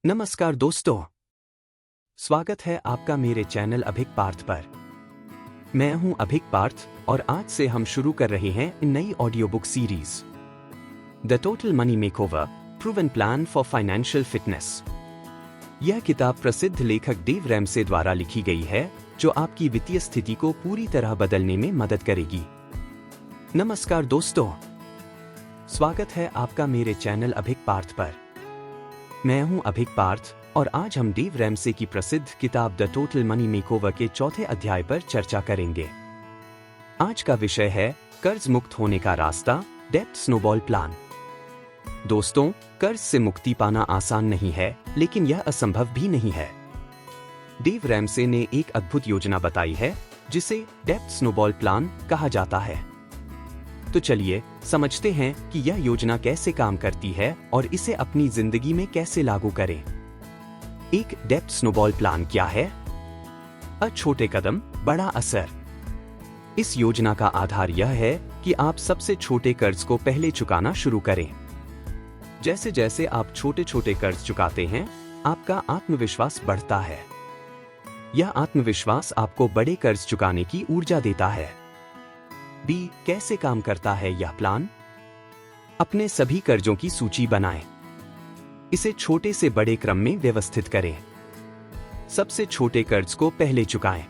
नमस्कार दोस्तों, स्वागत है आपका मेरे चैनल अभिक पार्थ पर। मैं हूं अभिक पार्थ और आज से हम शुरू कर रहे हैं नई audio book series the total money makeover proven plan for financial fitness. यह किताब प्रसिद्ध लेखक डेव रैमसे द्वारा लिखी गई है, जो आपकी वित्तीय स्थिति को पूरी तरह बदलने में मदद करेगी। नमस्कार दोस्तों, स्वागत है आपका मेरे चैनल अभिक पार्थ पर। मैं हूं अभिक पार्थ और आज हम डेव रैमसे की प्रसिद्ध किताब द टोटल मनी मेकओवर के चौथे अध्याय पर चर्चा करेंगे। आज का विषय है कर्ज मुक्त होने का रास्ता, डेब्ट स्नोबॉल प्लान। दोस्तों, कर्ज से मुक्ति पाना आसान नहीं है, लेकिन यह असंभव भी नहीं है। डेव रैमसे ने एक अद्भुत योजना बताई है, जिसे डेब्ट स्नोबॉल प्लान कहा जाता है। तो चलिए समझते हैं कि यह योजना कैसे काम करती है और इसे अपनी जिंदगी में कैसे लागू करें। एक डेब्ट स्नोबॉल प्लान क्या है? छोटे कदम, बड़ा असर। इस योजना का आधार यह है कि आप सबसे छोटे कर्ज को पहले चुकाना शुरू करें। जैसे जैसे आप छोटे छोटे कर्ज चुकाते हैं, आपका आत्मविश्वास बढ़ता है। यह आत्मविश्वास आपको बड़े कर्ज चुकाने की ऊर्जा देता है। कैसे काम करता है यह प्लान? अपने सभी कर्जों की सूची बनाएं। इसे छोटे से बड़े क्रम में व्यवस्थित करें। सबसे छोटे कर्ज को पहले चुकाएं।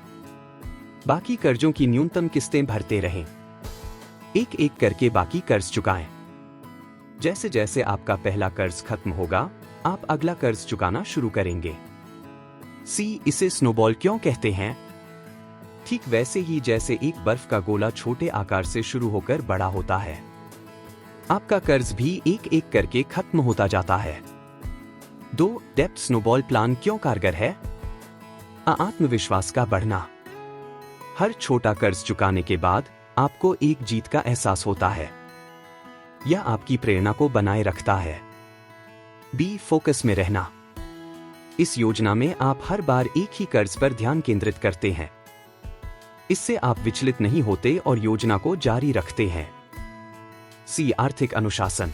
बाकी कर्जों की न्यूनतम किस्तें भरते रहें। एक एक करके बाकी कर्ज चुकाएं। जैसे जैसे आपका पहला कर्ज खत्म होगा, आप अगला कर्ज चुकाना शुरू करेंगे। इसे स्नोबॉल क्यों कहते हैं? ठीक वैसे ही जैसे एक बर्फ का गोला छोटे आकार से शुरू होकर बड़ा होता है, आपका कर्ज भी एक एक करके खत्म होता जाता है। डेब्ट स्नोबॉल प्लान क्यों कारगर है? आत्मविश्वास का बढ़ना। हर छोटा कर्ज चुकाने के बाद आपको एक जीत का एहसास होता है। यह आपकी प्रेरणा को बनाए रखता है। फोकस में रहना। इस योजना में आप हर बार एक ही कर्ज पर ध्यान केंद्रित करते हैं। इससे आप विचलित नहीं होते और योजना को जारी रखते हैं। आर्थिक अनुशासन।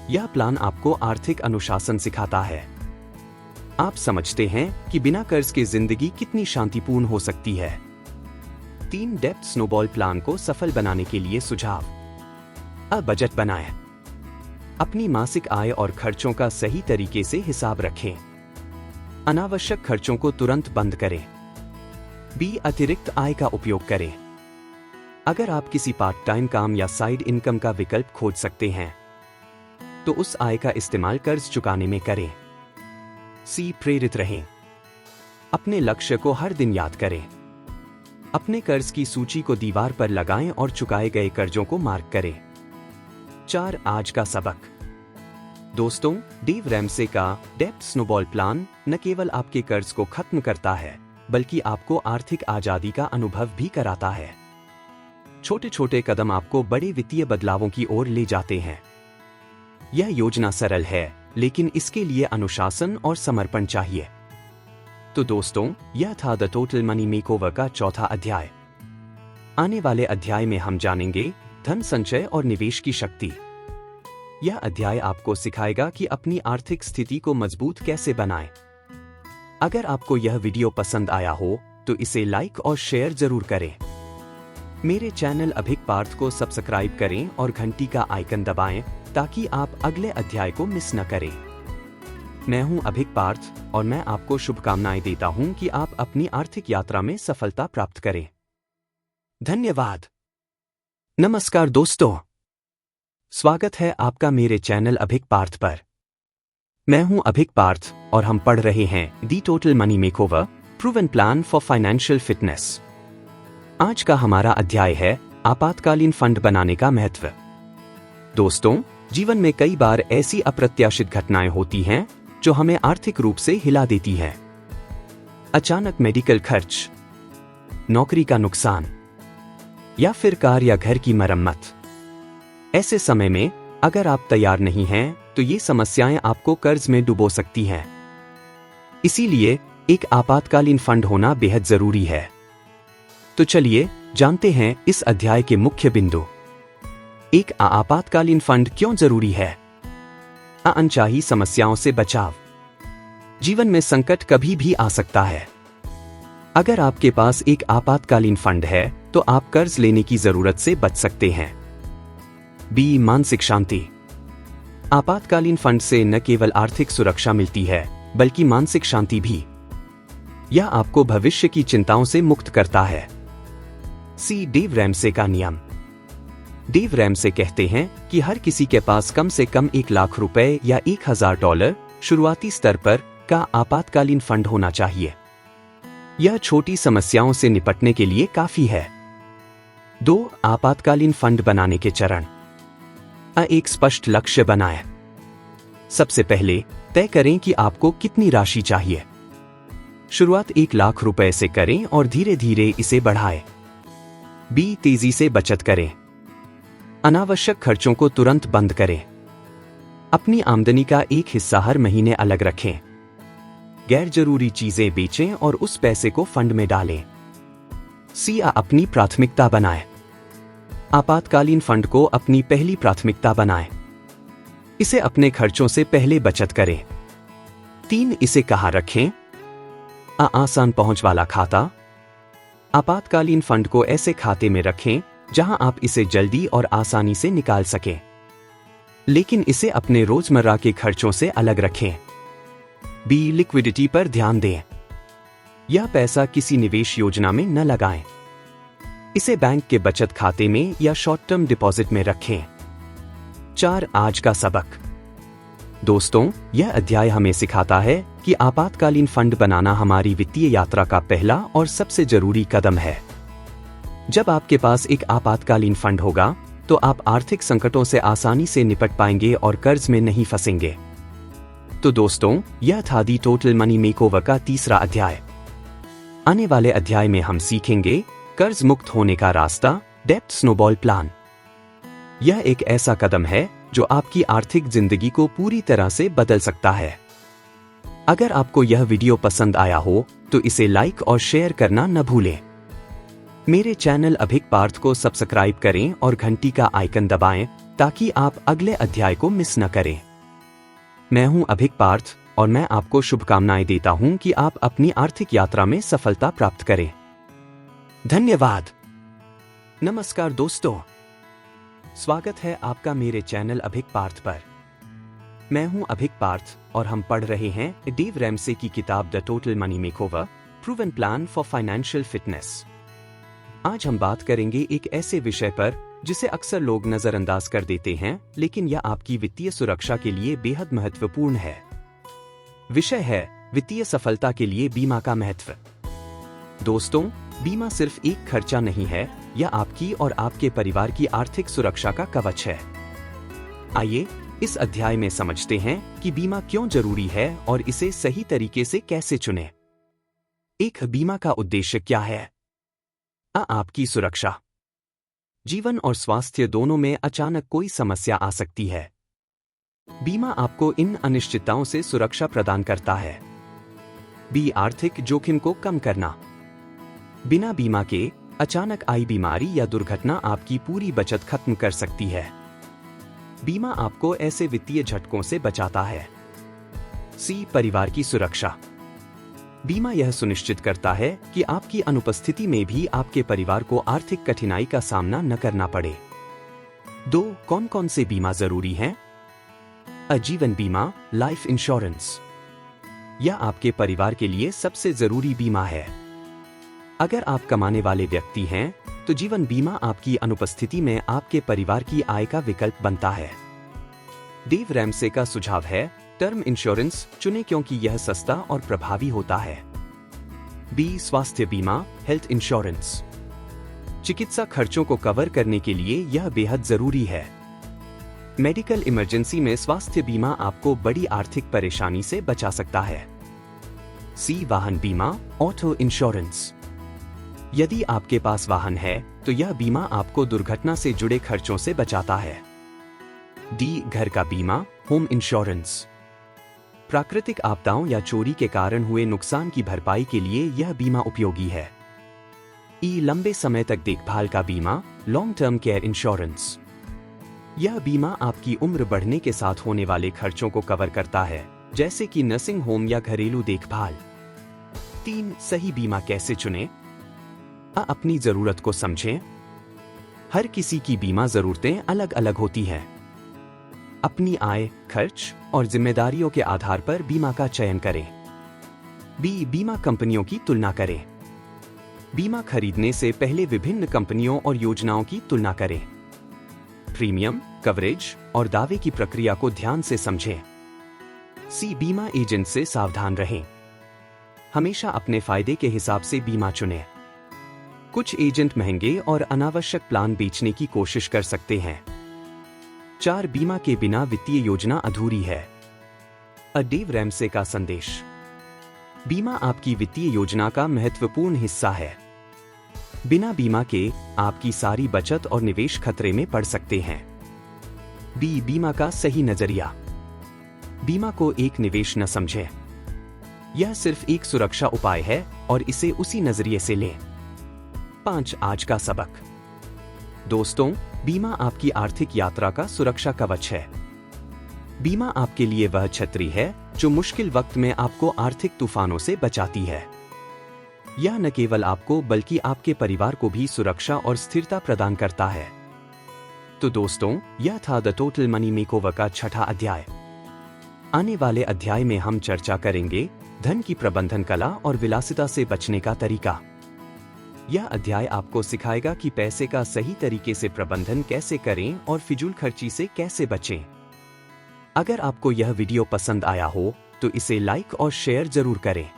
यह प्लान आपको आर्थिक अनुशासन सिखाता है। आप समझते हैं कि बिना कर्ज के जिंदगी कितनी शांतिपूर्ण हो सकती है। डेब्ट स्नोबॉल प्लान को सफल बनाने के लिए सुझाव। बजट बनाएं। अपनी मासिक आय और खर्चों का सही तरीके से हिसाब रखें। अनावश्यक खर्चों को तुरंत बंद करें। अतिरिक्त आय का उपयोग करें। अगर आप किसी पार्ट टाइम काम या साइड इनकम का विकल्प खोज सकते हैं, तो उस आय का इस्तेमाल कर्ज चुकाने में करें। प्रेरित रहें। अपने लक्ष्य को हर दिन याद करें। अपने कर्ज की सूची को दीवार पर लगाएं और चुकाए गए कर्जों को मार्क करें। आज का सबक। दोस्तों, डेव रैमसे का डेब्ट स्नोबॉल प्लान न केवल आपके कर्ज को खत्म करता है, बल्कि आपको आर्थिक आजादी का अनुभव भी कराता है। छोटे छोटे कदम आपको बड़े वित्तीय बदलावों की ओर ले जाते हैं। यह योजना सरल है, लेकिन इसके लिए अनुशासन और समर्पण चाहिए। तो दोस्तों, यह था द टोटल मनी मेकओवर का चौथा अध्याय। आने वाले अध्याय में हम जानेंगे धन संचय और निवेश की शक्ति। यह अध्याय आपको सिखाएगा कि अपनी आर्थिक स्थिति को मजबूत कैसे बनाएं। अगर आपको यह वीडियो पसंद आया हो तो इसे लाइक और शेयर जरूर करें। मेरे चैनल अभिक पार्थ को सब्सक्राइब करें और घंटी का आइकन दबाएं, ताकि आप अगले अध्याय को मिस न करें। मैं हूं अभिक पार्थ और मैं आपको शुभकामनाएं देता हूं कि आप अपनी आर्थिक यात्रा में सफलता प्राप्त करें। धन्यवाद। नमस्कार दोस्तों, स्वागत है आपका मेरे चैनल अभिक पार्थ पर। मैं हूं अभिक पार्थ और हम पढ़ रहे हैं the total money makeover proven plan for financial fitness. आज का हमारा अध्याय है आपातकालीन फंड बनाने का महत्व। दोस्तों, जीवन में कई बार ऐसी अप्रत्याशित घटनाएं होती हैं जो हमें आर्थिक रूप से हिला देती हैं। अचानक मेडिकल खर्च, नौकरी का नुकसान, या फिर कार या घर की मरम्मत। ऐसे समय में अगर आप तैयार नहीं हैं, तो ये समस्याएं आपको कर्ज में डुबो सकती हैं। इसीलिए एक आपातकालीन फंड होना बेहद जरूरी है। तो चलिए जानते हैं इस अध्याय के मुख्य बिंदु। एक आपातकालीन फंड क्यों जरूरी है? अनचाही समस्याओं से बचाव। जीवन में संकट कभी भी आ सकता है। अगर आपके पास एक आपातकालीन फंड है तो आप कर्ज लेने की जरूरत से बच सकते हैं। बी, मानसिक शांति। आपातकालीन फंड से न केवल आर्थिक सुरक्षा मिलती है बल्कि मानसिक शांति भी। यह आपको भविष्य की चिंताओं से मुक्त करता है। सी, डेव रैमसे का नियम। डेव रैमसे कहते हैं कि हर किसी के पास कम से कम 1 लाख रुपए या $1000 शुरुआती स्तर पर का आपातकालीन फंड होना चाहिए। यह छोटी समस्याओं से निपटने के लिए काफी है। 2, आपातकालीन फंड बनाने के चरण। एक स्पष्ट लक्ष्य बनाएं। सबसे पहले तय करें कि आपको कितनी राशि चाहिए। शुरुआत 1 लाख रुपए से करें और धीरे धीरे इसे बढ़ाएं। बी, तेजी से बचत करें। अनावश्यक खर्चों को तुरंत बंद करें। अपनी आमदनी का एक हिस्सा हर महीने अलग रखें। गैर जरूरी चीजें बेचें और उस पैसे को फंड में डालें। सी, अपनी प्राथमिकता बनाएं। आपातकालीन फंड को अपनी पहली प्राथमिकता बनाएं। इसे अपने खर्चों से पहले बचत करें। 3, इसे कहां रखें। आसान पहुंच वाला खाता। आपातकालीन फंड को ऐसे खाते में रखें जहां आप इसे जल्दी और आसानी से निकाल सकें, लेकिन इसे अपने रोजमर्रा के खर्चों से अलग रखें। बी, लिक्विडिटी पर ध्यान दें। यह पैसा किसी निवेश योजना में न लगाएं। इसे बैंक के बचत खाते में या शॉर्ट टर्म डिपॉजिट में रखें। 4, आज का सबक। दोस्तों, यह अध्याय हमें सिखाता है कि आपातकालीन फंड बनाना हमारी वित्तीय यात्रा का पहला और सबसे जरूरी कदम है। जब आपके पास एक आपातकालीन फंड होगा तो आप आर्थिक संकटों से आसानी से निपट पाएंगे और कर्ज में नहीं फंसेंगे। तो दोस्तों, यह था दी टोटल मनी मेकओवर का तीसरा अध्याय। आने वाले अध्याय में हम सीखेंगे कर्ज मुक्त होने का रास्ता, डेब्ट स्नोबॉल प्लान। यह एक ऐसा कदम है जो आपकी आर्थिक जिंदगी को पूरी तरह से बदल सकता है। अगर आपको यह वीडियो पसंद आया हो तो इसे लाइक और शेयर करना न भूलें। मेरे चैनल अभिक पार्थ को सब्सक्राइब करें और घंटी का आइकन दबाएं ताकि आप अगले अध्याय को मिस न करें। मैं हूं अभिक पार्थ और मैं आपको शुभकामनाएं देता हूं कि आप अपनी आर्थिक यात्रा में सफलता प्राप्त करें। धन्यवाद। नमस्कार दोस्तों, स्वागत है आपका मेरे चैनल अभिक पार्थ पर। मैं हूं अभिक पार्थ और हम पढ़ रहे हैं डेव रैमसे की किताब the total money makeover, proven plan for financial fitness. आज हम बात करेंगे एक ऐसे विषय पर जिसे अक्सर लोग नजरअंदाज कर देते हैं, लेकिन यह आपकी वित्तीय सुरक्षा के लिए बेहद महत्वपूर्ण है। विषय है वित्तीय सफलता के लिए बीमा का महत्व। दोस्तों, बीमा सिर्फ एक खर्चा नहीं है, यह आपकी और आपके परिवार की आर्थिक सुरक्षा का कवच है। आइए इस अध्याय में समझते हैं कि बीमा क्यों जरूरी है और इसे सही तरीके से कैसे चुनें। एक बीमा का उद्देश्य क्या है? आपकी सुरक्षा। जीवन और स्वास्थ्य दोनों में अचानक कोई समस्या आ सकती है। बीमा आपको इन अनिश्चितताओं से सुरक्षा प्रदान करता है। बी, आर्थिक जोखिम को कम करना। बिना बीमा के अचानक आई बीमारी या दुर्घटना आपकी पूरी बचत खत्म कर सकती है। बीमा आपको ऐसे वित्तीय झटकों से बचाता है। सी, परिवार की सुरक्षा। बीमा यह सुनिश्चित करता है कि आपकी अनुपस्थिति में भी आपके परिवार को आर्थिक कठिनाई का सामना न करना पड़े। 2, कौन कौन से बीमा जरूरी हैं? जीवन बीमा, लाइफ इंश्योरेंस। यह आपके परिवार के लिए सबसे जरूरी बीमा है। अगर आप कमाने वाले व्यक्ति हैं तो जीवन बीमा आपकी अनुपस्थिति में आपके परिवार की आय का विकल्प बनता है। डेव रैमसे का सुझाव है टर्म इंश्योरेंस चुनें क्योंकि यह सस्ता और प्रभावी होता है। बी, स्वास्थ्य बीमा, हेल्थ इंश्योरेंस। चिकित्सा खर्चों को कवर करने के लिए यह बेहद जरूरी है। मेडिकल इमरजेंसी में स्वास्थ्य बीमा आपको बड़ी आर्थिक परेशानी से बचा सकता है। सी, वाहन बीमा, ऑटो इंश्योरेंस। यदि आपके पास वाहन है तो यह बीमा आपको दुर्घटना से जुड़े खर्चों से बचाता है। डी, घर का बीमा, होम इंश्योरेंस। प्राकृतिक आपदाओं या चोरी के कारण हुए नुकसान की भरपाई के लिए यह बीमा उपयोगी है। ई, लंबे समय तक देखभाल का बीमा, लॉन्ग टर्म केयर इंश्योरेंस। यह बीमा आपकी उम्र बढ़ने के साथ होने वाले खर्चों को कवर करता है, जैसे कि नर्सिंग होम या घरेलू देखभाल। 3. सही बीमा कैसे चुनें? अपनी जरूरत को समझें। हर किसी की बीमा जरूरतें अलग अलग होती हैं। अपनी आय, खर्च और जिम्मेदारियों के आधार पर बीमा का चयन करें। बीमा कंपनियों की तुलना करें। बीमा खरीदने से पहले विभिन्न कंपनियों और योजनाओं की तुलना करें। प्रीमियम, कवरेज और दावे की प्रक्रिया को ध्यान से समझें। बीमा एजेंट से सावधान रहें। हमेशा अपने फायदे के हिसाब से बीमा चुनें। कुछ एजेंट महंगे और अनावश्यक प्लान बेचने की कोशिश कर सकते हैं। 4. बीमा के बिना वित्तीय योजना अधूरी है। डेव रैमसे का संदेश। बीमा आपकी वित्तीय योजना का महत्वपूर्ण हिस्सा है। बिना बीमा के आपकी सारी बचत और निवेश खतरे में पड़ सकते हैं। बीमा का सही नजरिया। बीमा को एक निवेश न समझें। यह सिर्फ एक सुरक्षा उपाय है और इसे उसी नजरिए से लें। 5. आज का सबक। दोस्तों, बीमा आपकी आर्थिक यात्रा का सुरक्षा कवच है। बीमा आपके लिए वह छतरी है जो मुश्किल वक्त में आपको आर्थिक तूफानों से बचाती है। यह न केवल आपको बल्कि आपके परिवार को भी सुरक्षा और स्थिरता प्रदान करता है। तो दोस्तों, यह था द टोटल मनी मेकओवर का 6वां अध्याय। आने वाले अध्याय में हम चर्चा करेंगे धन की प्रबंधन कला और विलासिता से बचने का तरीका। यह अध्याय आपको सिखाएगा कि पैसे का सही तरीके से प्रबंधन कैसे करें और फिजूल खर्ची से कैसे बचें। अगर आपको यह वीडियो पसंद आया हो तो इसे लाइक और शेयर जरूर करें।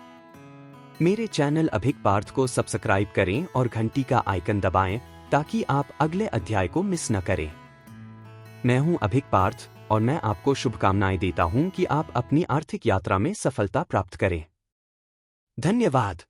मेरे चैनल अभिक पार्थ को सब्सक्राइब करें और घंटी का आइकन दबाएं ताकि आप अगले अध्याय को मिस न करें। मैं हूं अभिक पार्थ और मैं आपको शुभकामनाएं देता हूं कि आप अपनी आर्थिक यात्रा में सफलता प्राप्त करें। धन्यवाद।